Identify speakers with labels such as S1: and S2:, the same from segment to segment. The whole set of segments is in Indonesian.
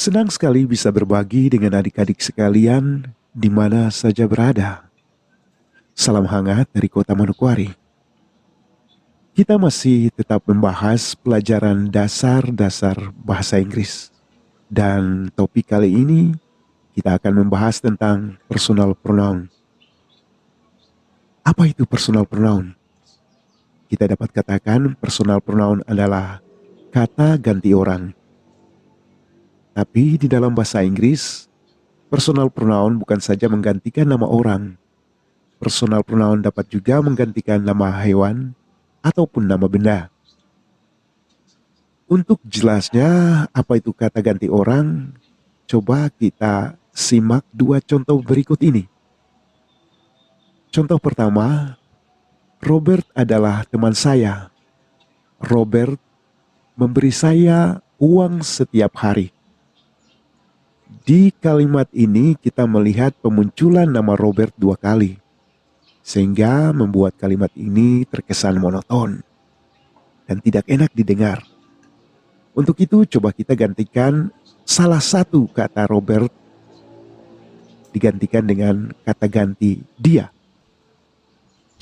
S1: Senang sekali bisa berbagi dengan adik-adik sekalian di mana saja berada. Salam hangat dari kota Manokwari. Kita masih tetap membahas pelajaran dasar-dasar bahasa Inggris. Dan topik kali ini kita akan membahas tentang personal pronoun. Apa itu personal pronoun? Kita dapat katakan personal pronoun adalah kata ganti orang. Tapi di dalam bahasa Inggris, personal pronoun bukan saja menggantikan nama orang. Personal pronoun dapat juga menggantikan nama hewan ataupun nama benda. Untuk jelasnya apa itu kata ganti orang, coba kita simak dua contoh berikut ini. Contoh pertama, Robert adalah teman saya. Robert memberi saya uang setiap hari. Di kalimat ini kita melihat pemunculan nama Robert dua kali, sehingga membuat kalimat ini terkesan monoton dan tidak enak didengar. Untuk itu coba kita gantikan salah satu kata Robert digantikan dengan kata ganti dia.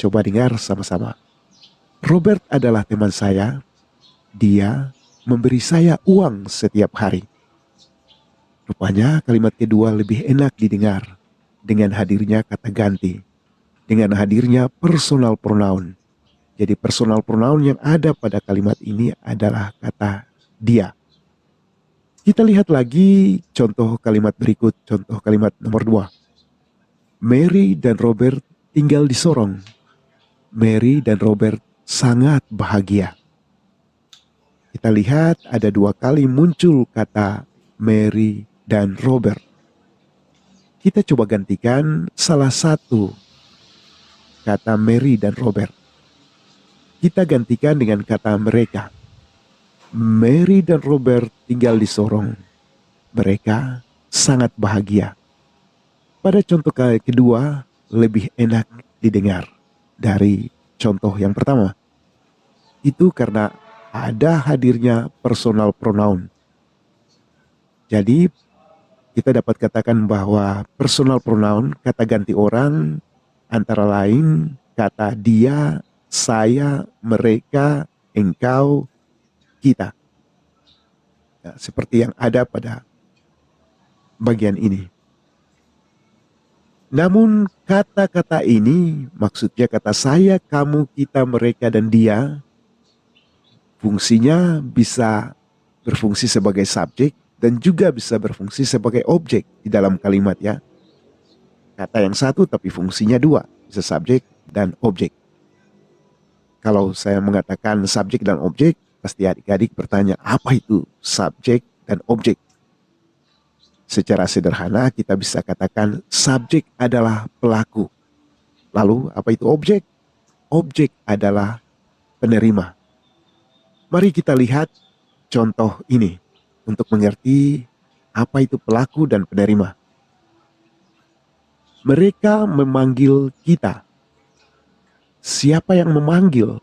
S1: Coba dengar sama-sama. Robert adalah teman saya. Dia memberi saya uang setiap hari. Rupanya kalimat kedua lebih enak didengar dengan hadirnya kata ganti, dengan hadirnya personal pronoun. Jadi personal pronoun yang ada pada kalimat ini adalah kata dia. Kita lihat lagi contoh kalimat berikut, contoh kalimat nomor 2. Mary dan Robert tinggal di Sorong. Mary dan Robert sangat bahagia. Kita lihat ada dua kali muncul kata Mary dan Robert. Kita coba gantikan salah satu kata Mary dan Robert. Kita gantikan dengan kata mereka. Mary dan Robert tinggal di Sorong. Mereka sangat bahagia. Pada contoh kedua lebih enak didengar dari contoh yang pertama. Itu karena ada hadirnya personal pronoun. Jadi kita dapat katakan bahwa personal pronoun, kata ganti orang, antara lain kata dia, saya, mereka, engkau, kita. Nah, seperti yang ada pada bagian ini. Namun kata-kata ini, maksudnya kata saya, kamu, kita, mereka, dan dia, fungsinya bisa berfungsi sebagai subjek, dan juga bisa berfungsi sebagai objek di dalam kalimat ya. Kata yang satu tapi fungsinya dua, bisa subjek dan objek. Kalau saya mengatakan subjek dan objek, pasti adik-adik bertanya, apa itu subjek dan objek? Secara sederhana kita bisa katakan subjek adalah pelaku. Lalu apa itu objek? Objek adalah penerima. Mari kita lihat contoh ini untuk mengerti apa itu pelaku dan penerima. Mereka memanggil kita. Siapa yang memanggil?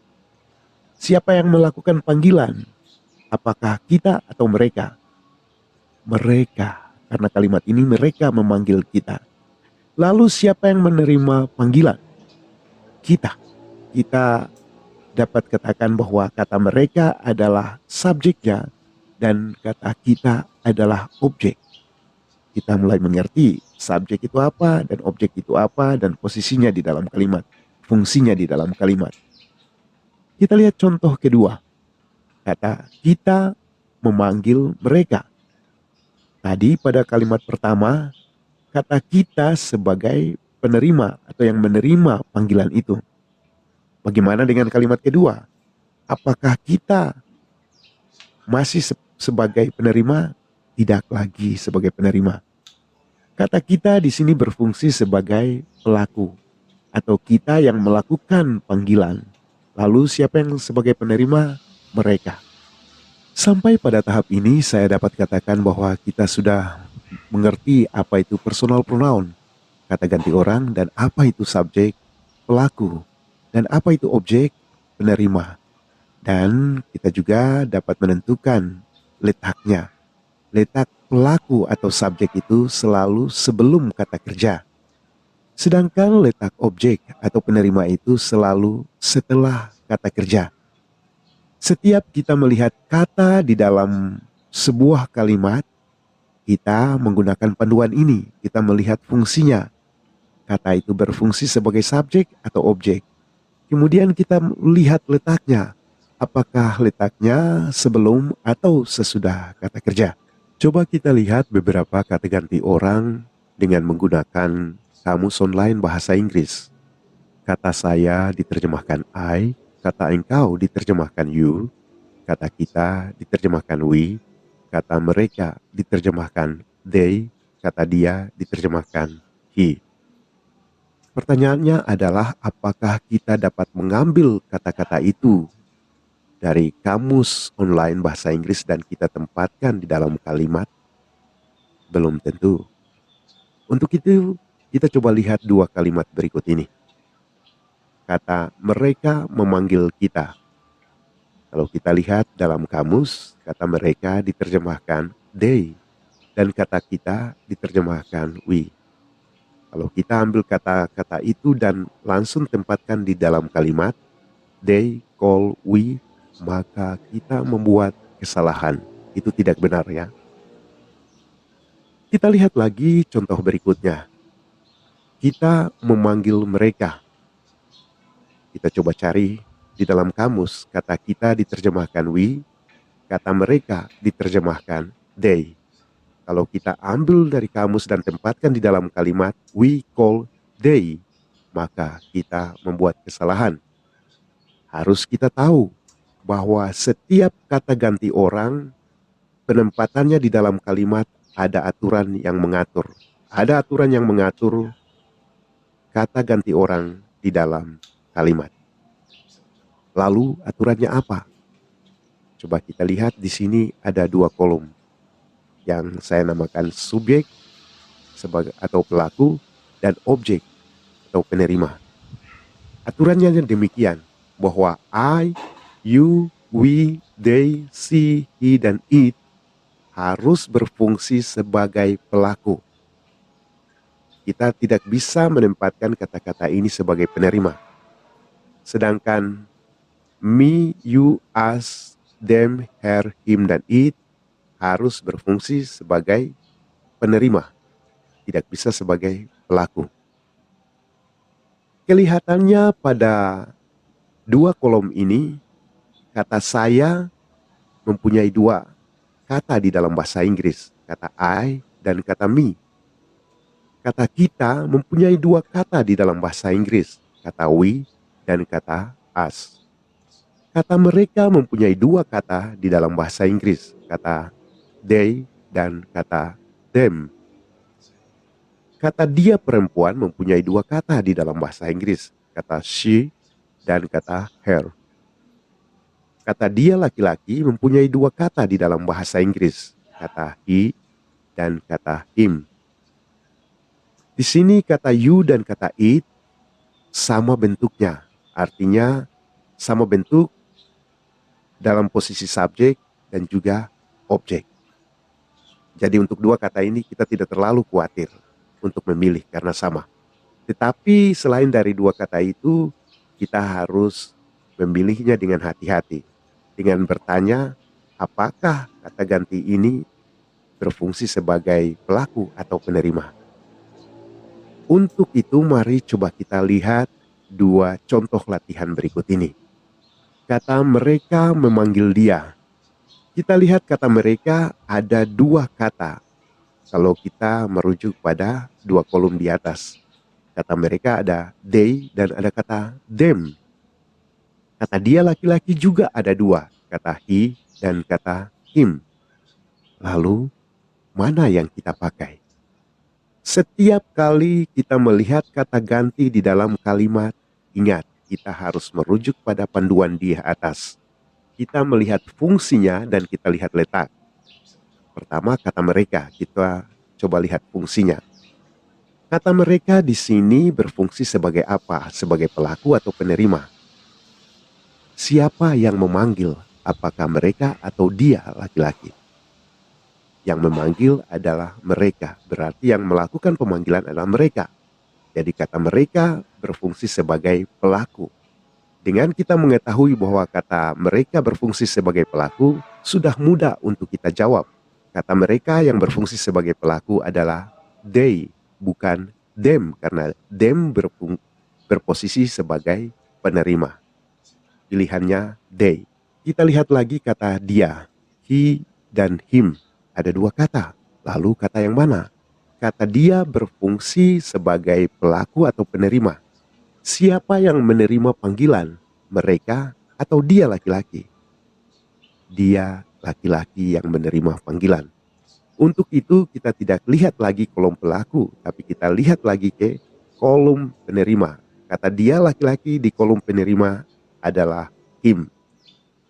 S1: Siapa yang melakukan panggilan? Apakah kita atau mereka? Mereka. Karena kalimat ini mereka memanggil kita. Lalu siapa yang menerima panggilan? Kita. Kita dapat katakan bahwa kata mereka adalah subjeknya dan kata kita adalah objek. Kita mulai mengerti subjek itu apa dan objek itu apa dan posisinya di dalam kalimat, fungsinya di dalam kalimat. Kita lihat contoh kedua. Kata kita memanggil mereka. Tadi pada kalimat pertama, kata kita sebagai penerima atau yang menerima panggilan itu. Bagaimana dengan kalimat kedua? Apakah kita masih sebagai penerima? Tidak lagi sebagai penerima. Kata kita di sini berfungsi sebagai pelaku atau kita yang melakukan panggilan. Lalu siapa yang sebagai penerima? Mereka. Sampai pada tahap ini saya dapat katakan bahwa kita sudah mengerti apa itu personal pronoun, kata ganti orang, dan apa itu subjek, pelaku, dan apa itu objek, penerima. Dan kita juga dapat menentukan letaknya. letak pelaku atau subjek itu selalu sebelum kata kerja. Sedangkan letak objek atau penerima itu selalu setelah kata kerja. Setiap kita melihat kata di dalam sebuah kalimat, kita menggunakan panduan ini. Kita melihat fungsinya. Kata itu berfungsi sebagai subjek atau objek. Kemudian kita lihat letaknya. Apakah letaknya sebelum atau sesudah kata kerja? Coba kita lihat beberapa kata ganti orang dengan menggunakan kamus online bahasa Inggris. Kata saya diterjemahkan I, kata engkau diterjemahkan you, kata kita diterjemahkan we, kata mereka diterjemahkan they, kata dia diterjemahkan he. Pertanyaannya adalah apakah kita dapat mengambil kata-kata itu dari kamus online bahasa Inggris dan kita tempatkan di dalam kalimat? Belum tentu. Untuk itu, kita coba lihat dua kalimat berikut ini. Kata mereka memanggil kita. Kalau kita lihat dalam kamus, kata mereka diterjemahkan they dan kata kita diterjemahkan we. Kalau kita ambil kata-kata itu dan langsung tempatkan di dalam kalimat they call we, maka kita membuat kesalahan. Itu tidak benar ya. Kita lihat lagi contoh berikutnya. Kita memanggil mereka. Kita coba cari di dalam kamus, kata kita diterjemahkan we, kata mereka diterjemahkan they. Kalau kita ambil dari kamus dan tempatkan di dalam kalimat we call they, maka kita membuat kesalahan. Harus kita tahu bahwa setiap kata ganti orang, penempatannya di dalam kalimat ada aturan yang mengatur. Ada aturan yang mengatur kata ganti orang di dalam kalimat. Lalu aturannya apa? Coba kita lihat di sini ada dua kolom yang saya namakan subjek sebagai atau pelaku dan objek atau penerima. Aturannya demikian bahwa I, you, we, they, she, he, dan it harus berfungsi sebagai pelaku. Kita tidak bisa menempatkan kata-kata ini sebagai penerima. Sedangkan me, you, us, them, her, him, dan it harus berfungsi sebagai penerima, tidak bisa sebagai pelaku. Kelihatannya pada dua kolom ini, kata saya mempunyai dua kata di dalam bahasa Inggris, kata I dan kata me. Kata kita mempunyai dua kata di dalam bahasa Inggris, kata we dan kata us. Kata mereka mempunyai dua kata di dalam bahasa Inggris, kata they dan kata them. Kata dia perempuan mempunyai dua kata di dalam bahasa Inggris, kata she dan kata her. Kata dia laki-laki mempunyai dua kata di dalam bahasa Inggris, kata he dan kata him. Di sini kata you dan kata it sama bentuknya, artinya sama bentuk dalam posisi subjek dan juga objek. Jadi untuk dua kata ini kita tidak terlalu khawatir untuk memilih karena sama. Tetapi selain dari dua kata itu, kita harus memilihnya dengan hati-hati. Dengan bertanya, apakah kata ganti ini berfungsi sebagai pelaku atau penerima. Untuk itu mari coba kita lihat dua contoh latihan berikut ini. Kata mereka memanggil dia. Kita lihat kata mereka ada dua kata. Kalau kita merujuk pada dua kolom di atas. Kata mereka ada they dan ada kata them. Kata dia laki-laki juga ada dua. Kata he dan kata him. Lalu mana yang kita pakai? Setiap kali kita melihat kata ganti di dalam kalimat, ingat kita harus merujuk pada panduan di atas. Kita melihat fungsinya dan kita lihat letak. Pertama kata mereka, kita coba lihat fungsinya. Kata mereka di sini berfungsi sebagai apa? Sebagai pelaku atau penerima? Siapa yang memanggil? Apakah mereka atau dia laki-laki? Yang memanggil adalah mereka, berarti yang melakukan pemanggilan adalah mereka. Jadi kata mereka berfungsi sebagai pelaku. Dengan kita mengetahui bahwa kata mereka berfungsi sebagai pelaku, sudah mudah untuk kita jawab. Kata mereka yang berfungsi sebagai pelaku adalah they, bukan them, karena them berposisi sebagai penerima. Pilihannya they. Kita lihat lagi kata dia, he dan him. Ada dua kata. Lalu kata yang mana? Kata dia berfungsi sebagai pelaku atau penerima. Siapa yang menerima panggilan? Mereka atau dia laki-laki? Dia laki-laki yang menerima panggilan. Untuk itu kita tidak lihat lagi kolom pelaku, tapi kita lihat lagi ke kolom penerima. Kata dia laki-laki di kolom penerima adalah him.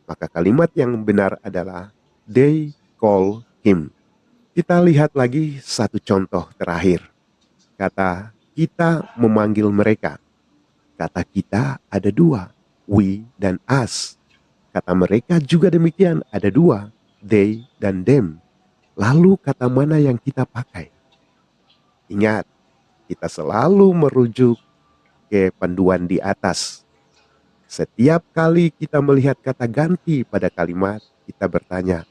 S1: Maka kalimat yang benar adalah they call him. Kita lihat lagi satu contoh terakhir. Kata kita memanggil mereka. Kata kita ada dua, we dan us. Kata mereka juga demikian, ada dua, they dan them. Lalu kata mana yang kita pakai? Ingat, kita selalu merujuk ke panduan di atas. Setiap kali kita melihat kata ganti pada kalimat, kita bertanya,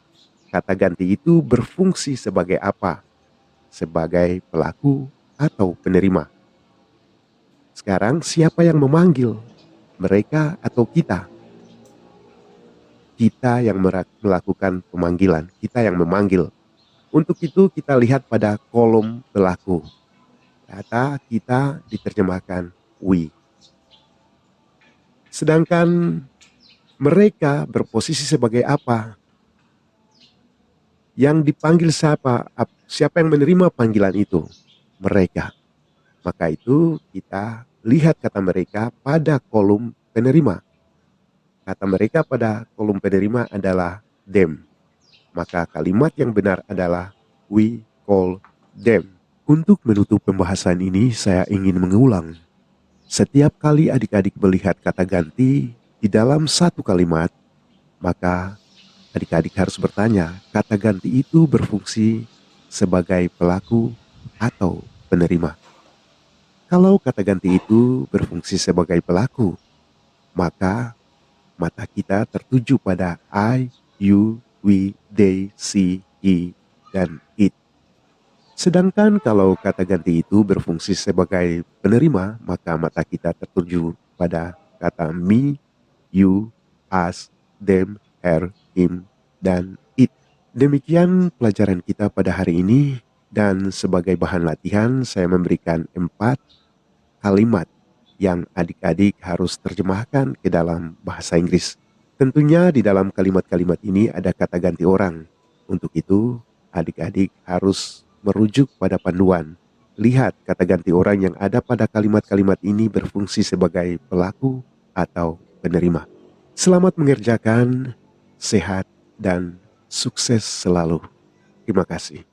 S1: kata ganti itu berfungsi sebagai apa? Sebagai pelaku atau penerima? Sekarang siapa yang memanggil? Mereka atau kita? Kita yang melakukan pemanggilan, kita yang memanggil. Untuk itu kita lihat pada kolom pelaku. Kata kita diterjemahkan we. Sedangkan mereka berposisi sebagai apa? Yang dipanggil siapa? Siapa yang menerima panggilan itu? Mereka. Maka itu kita lihat kata mereka pada kolom penerima. Kata mereka pada kolom penerima adalah them. Maka kalimat yang benar adalah we call them. Untuk menutup pembahasan ini saya ingin mengulang. Setiap kali adik-adik melihat kata ganti di dalam satu kalimat, maka adik-adik harus bertanya, kata ganti itu berfungsi sebagai pelaku atau penerima. Kalau kata ganti itu berfungsi sebagai pelaku, maka mata kita tertuju pada I, you, we, they, she, he, dan it. Sedangkan kalau kata ganti itu berfungsi sebagai penerima, maka mata kita tertuju pada kata me, you, us, them, her, him, dan it. Demikian pelajaran kita pada hari ini, dan sebagai bahan latihan saya memberikan 4 kalimat yang adik-adik harus terjemahkan ke dalam bahasa Inggris. Tentunya di dalam kalimat-kalimat ini ada kata ganti orang. Untuk itu adik-adik harus merujuk pada panduan. Lihat kata ganti orang yang ada pada kalimat-kalimat ini berfungsi sebagai pelaku atau penerima. Selamat mengerjakan, sehat dan sukses selalu. Terima kasih.